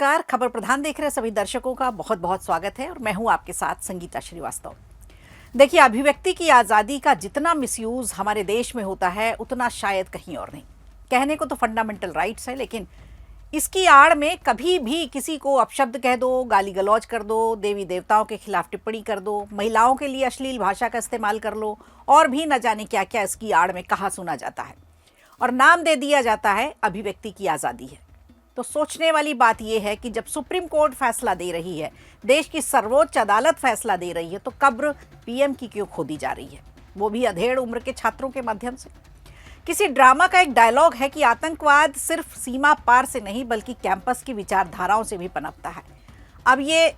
नमस्कार। खबर प्रधान देख रहे सभी दर्शकों का बहुत बहुत स्वागत है और मैं हूं आपके साथ संगीता श्रीवास्तव। देखिए, अभिव्यक्ति की आज़ादी का जितना मिसयूज हमारे देश में होता है उतना शायद कहीं और नहीं। कहने को तो फंडामेंटल राइट्स है, लेकिन इसकी आड़ में कभी भी किसी को अपशब्द कह दो, गाली गलौज कर दो, देवी देवताओं के खिलाफ टिप्पणी कर दो, महिलाओं के लिए अश्लील भाषा का इस्तेमाल कर लो और भी न जाने क्या क्या इसकी आड़ में कहा सुना जाता है और नाम दे दिया जाता है अभिव्यक्ति की आज़ादी है। तो सोचने वाली बात यह है कि जब सुप्रीम कोर्ट फैसला दे रही है, देश की सर्वोच्च अदालत फैसला दे रही है, तो कब्र पीएम की क्यों खोदी जा रही है, वो भी अधेड़ उम्र के छात्रों के माध्यम से। किसी ड्रामा का एक डायलॉग है कि आतंकवाद सिर्फ सीमा पार से नहीं बल्कि कैंपस की विचारधाराओं से भी पनपता है। अब ये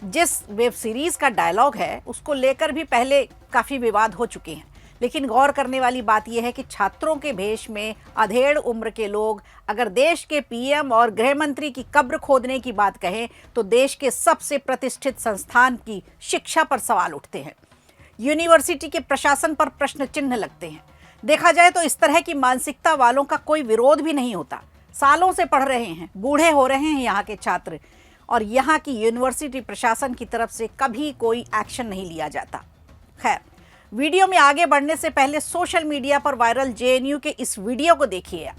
जिस वेब सीरीज का डायलॉग है उसको लेकर भी पहले काफ़ी विवाद हो चुके हैं, लेकिन गौर करने वाली बात यह है कि छात्रों के भेष में अधेड़ उम्र के लोग अगर देश के पीएम और गृह मंत्री की कब्र खोदने की बात कहें तो देश के सबसे प्रतिष्ठित संस्थान की शिक्षा पर सवाल उठते हैं, यूनिवर्सिटी के प्रशासन पर प्रश्न चिन्ह लगते हैं। देखा जाए तो इस तरह की मानसिकता वालों का कोई विरोध भी नहीं होता। सालों से पढ़ रहे हैं, बूढ़े हो रहे हैं यहाँ के छात्र, और यहाँ की यूनिवर्सिटी प्रशासन की तरफ से कभी कोई एक्शन नहीं लिया जाता। खैर, वीडियो में आगे बढ़ने से पहले सोशल मीडिया पर वायरल जेएनयू के इस वीडियो को देखिए।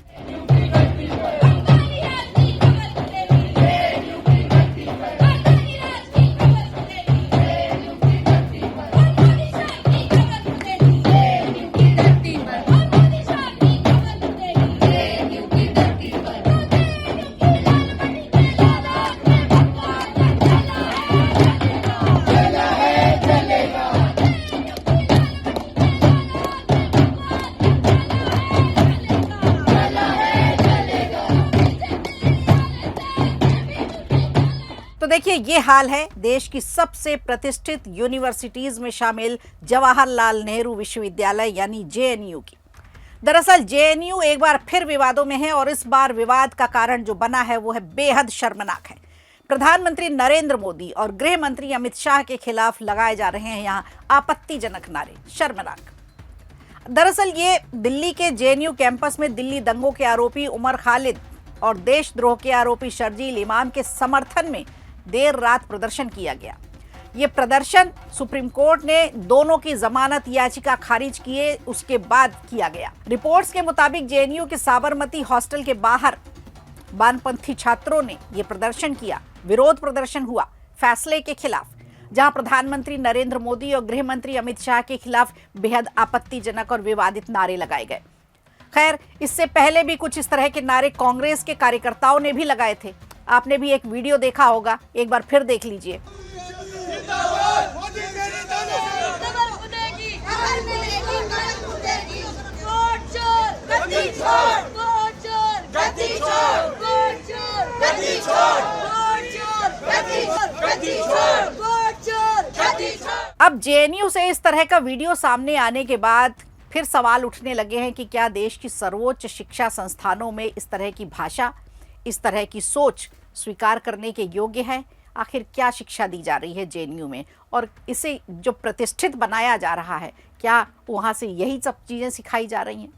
तो देखिए, ये हाल है देश की सबसे प्रतिष्ठित यूनिवर्सिटीज में शामिल जवाहरलाल नेहरू विश्वविद्यालय यानी जेएनयू की। दरअसल जेएनयू एक बार फिर विवादों में है और इस बार विवाद का कारण जो बना है वो है बेहद शर्मनाक है। प्रधानमंत्री नरेंद्र मोदी और गृह मंत्री अमित शाह के खिलाफ लगाए जा रहे हैं यहाँ आपत्तिजनक नारे। शर्मनाक। दरअसल ये दिल्ली के जेएनयू कैंपस में दिल्ली दंगों के आरोपी उमर खालिद और देशद्रोह के आरोपी शर्जील इमाम के समर्थन में देर रात प्रदर्शन किया गया। ये प्रदर्शन सुप्रीम कोर्ट ने दोनों की जमानत याचिका खारिज किए उसके बाद किया गया। रिपोर्ट्स के मुताबिक जेएनयू के साबरमती हॉस्टल के बाहर वामपंथी छात्रों ने यह प्रदर्शन किया। विरोध प्रदर्शन हुआ फैसले के खिलाफ, जहां प्रधानमंत्री नरेंद्र मोदी और गृह मंत्री अमित शाह के खिलाफ बेहद आपत्तिजनक और विवादित नारे लगाए गए। खैर, इससे पहले भी कुछ इस तरह के नारे कांग्रेस के कार्यकर्ताओं ने भी लगाए थे। आपने भी एक वीडियो देखा होगा, एक बार फिर देख लीजिए। अब जेएनयू से इस तरह का वीडियो सामने आने के बाद फिर सवाल उठने लगे हैं कि क्या देश की सर्वोच्च शिक्षा संस्थानों में इस तरह की भाषा, इस तरह की सोच स्वीकार करने के योग्य है? आखिर क्या शिक्षा दी जा रही है जेएनयू में, और इसे जो प्रतिष्ठित बनाया जा रहा है क्या वहाँ से यही सब चीज़ें सिखाई जा रही हैं?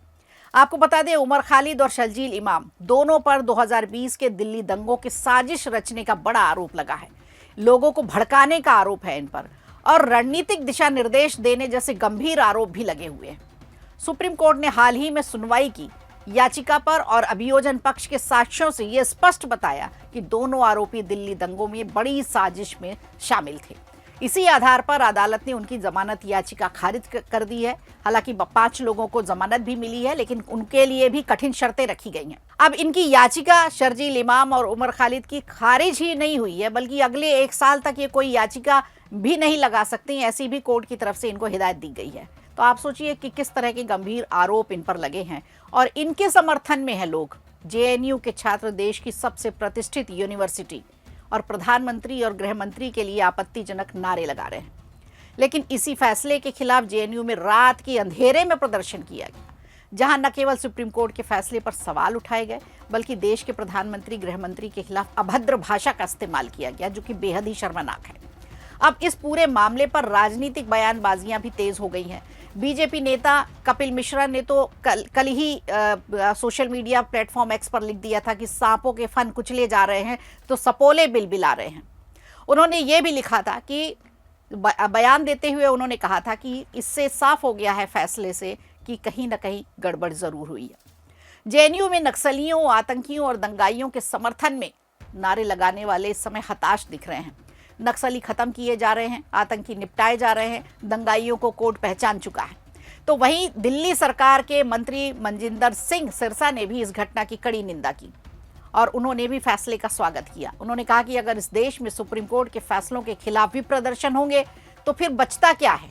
आपको बता दें, उमर खालिद और शर्जील इमाम दोनों पर 2020 के दिल्ली दंगों की साजिश रचने का बड़ा आरोप लगा है। लोगों को भड़काने का आरोप है इन पर और रणनीतिक दिशा निर्देश देने जैसे गंभीर आरोप भी लगे हुए हैं। सुप्रीम कोर्ट ने हाल ही में सुनवाई की याचिका पर और अभियोजन पक्ष के साक्ष्यों से यह स्पष्ट बताया कि दोनों आरोपी दिल्ली दंगों में बड़ी साजिश में शामिल थे। इसी आधार पर अदालत ने उनकी जमानत याचिका खारिज कर दी है। हालांकि 5 लोगों को जमानत भी मिली है, लेकिन उनके लिए भी कठिन शर्तें रखी गई हैं। अब इनकी याचिका शर्जील इमाम और उमर खालिद की खारिज ही नहीं हुई है, बल्कि अगले 1 साल तक ये कोई याचिका भी नहीं लगा सकती, ऐसी भी कोर्ट की तरफ से इनको हिदायत दी गई है। तो आप सोचिए कि किस तरह के गंभीर आरोप इन पर लगे हैं और इनके समर्थन में है लोग। जेएनयू के छात्र देश की सबसे प्रतिष्ठित यूनिवर्सिटी और प्रधानमंत्री और गृह मंत्री के लिए आपत्तिजनक नारे लगा रहे हैं। लेकिन इसी फैसले के खिलाफ जेएनयू में रात के अंधेरे में प्रदर्शन किया गया, जहां न केवल सुप्रीम कोर्ट के फैसले पर सवाल उठाए गए बल्कि देश के प्रधानमंत्री गृह मंत्री के खिलाफ अभद्र भाषा का इस्तेमाल किया गया, जो कि बेहद ही शर्मनाक है। अब इस पूरे मामले पर राजनीतिक बयानबाजियां भी तेज हो गई हैं। बीजेपी नेता कपिल मिश्रा ने तो कल ही सोशल मीडिया प्लेटफॉर्म एक्स पर लिख दिया था कि सांपों के फन कुचले जा रहे हैं तो सपोले बिलबिला रहे हैं। उन्होंने ये भी लिखा था कि बयान देते हुए उन्होंने कहा था कि इससे साफ हो गया है फैसले से कि कहीं ना कहीं गड़बड़ जरूर हुई है। जेएनयू में नक्सलियों, आतंकियों और दंगाइयों के समर्थन में नारे लगाने वाले इस समय हताश दिख रहे हैं। नक्सली खत्म किए जा रहे हैं, आतंकी निपटाए जा रहे हैं, दंगाइयों को कोर्ट पहचान चुका है। तो वहीं दिल्ली सरकार के मंत्री मनजिंदर सिंह सिरसा ने भी इस घटना की कड़ी निंदा की और उन्होंने भी फैसले का स्वागत किया। उन्होंने कहा कि अगर इस देश में सुप्रीम कोर्ट के फैसलों के खिलाफ भी प्रदर्शन होंगे तो फिर बचता क्या है।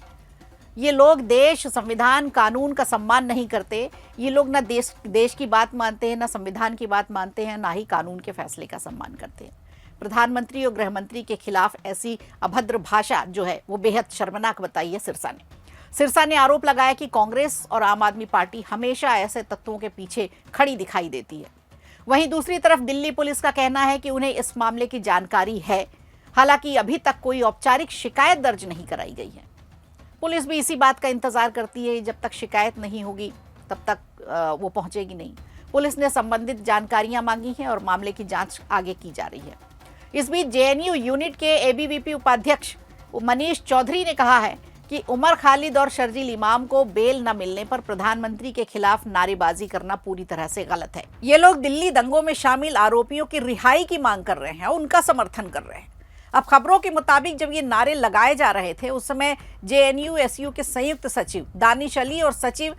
ये लोग देश, संविधान, कानून का सम्मान नहीं करते। ये लोग ना देश की बात मानते हैं, ना संविधान की बात मानते हैं, ना ही कानून के फैसले का सम्मान करते हैं। प्रधानमंत्री और गृह मंत्री के खिलाफ ऐसी अभद्र भाषा जो है वो बेहद शर्मनाक बताई है सिरसा ने आरोप लगाया कि कांग्रेस और आम आदमी पार्टी हमेशा ऐसे तत्वों के पीछे खड़ी दिखाई देती है। वहीं दूसरी तरफ दिल्ली पुलिस का कहना है कि उन्हें इस मामले की जानकारी है, हालांकि अभी तक कोई औपचारिक शिकायत दर्ज नहीं कराई गई है। पुलिस भी इसी बात का इंतजार करती है, जब तक शिकायत नहीं होगी तब तक वो पहुंचेगी नहीं। पुलिस ने संबंधित जानकारियां मांगी हैं और मामले की जांच आगे की जा रही है। इस बीच जेएनयू यूनिट के एबीवीपी उपाध्यक्ष मनीष चौधरी ने कहा है कि उमर खालिद और शर्जील इमाम को बेल न मिलने पर प्रधानमंत्री के खिलाफ नारेबाजी करना पूरी तरह से गलत है। ये लोग दिल्ली दंगों में शामिल आरोपियों की रिहाई की मांग कर रहे हैं, उनका समर्थन कर रहे हैं। अब खबरों के मुताबिक जब ये नारे लगाए जा रहे थे उस समय जेएनयू एसयू के संयुक्त सचिव दानिश अली और सचिव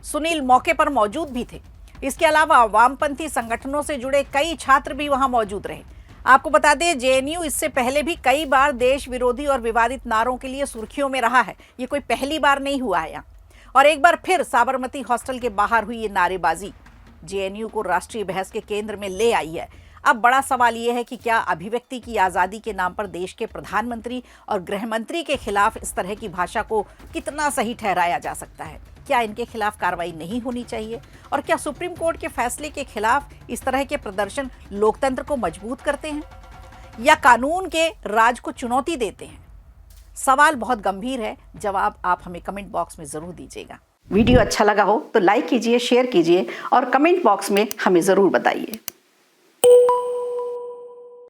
सुनील मौके पर मौजूद भी थे। इसके अलावा वामपंथी संगठनों से जुड़े कई छात्र भी वहां मौजूद रहे। आपको बता दें, जेएनयू इससे पहले भी कई बार देश विरोधी और विवादित नारों के लिए सुर्खियों में रहा है। ये कोई पहली बार नहीं हुआ है यहाँ। और एक बार फिर साबरमती हॉस्टल के बाहर हुई ये नारेबाजी जेएनयू को राष्ट्रीय बहस के केंद्र में ले आई है। अब बड़ा सवाल ये है कि क्या अभिव्यक्ति की आज़ादी के नाम पर देश के प्रधानमंत्री और गृह मंत्री के खिलाफ इस तरह की भाषा को कितना सही ठहराया जा सकता है? क्या इनके खिलाफ कार्रवाई नहीं होनी चाहिए? और क्या सुप्रीम कोर्ट के फैसले के खिलाफ इस तरह के प्रदर्शन लोकतंत्र को मजबूत करते हैं या कानून के राज को चुनौती देते हैं? सवाल बहुत गंभीर है, जवाब आप हमें कमेंट बॉक्स में जरूर दीजिएगा। वीडियो अच्छा लगा हो तो लाइक कीजिए, शेयर कीजिए और कमेंट बॉक्स में हमें जरूर बताइए।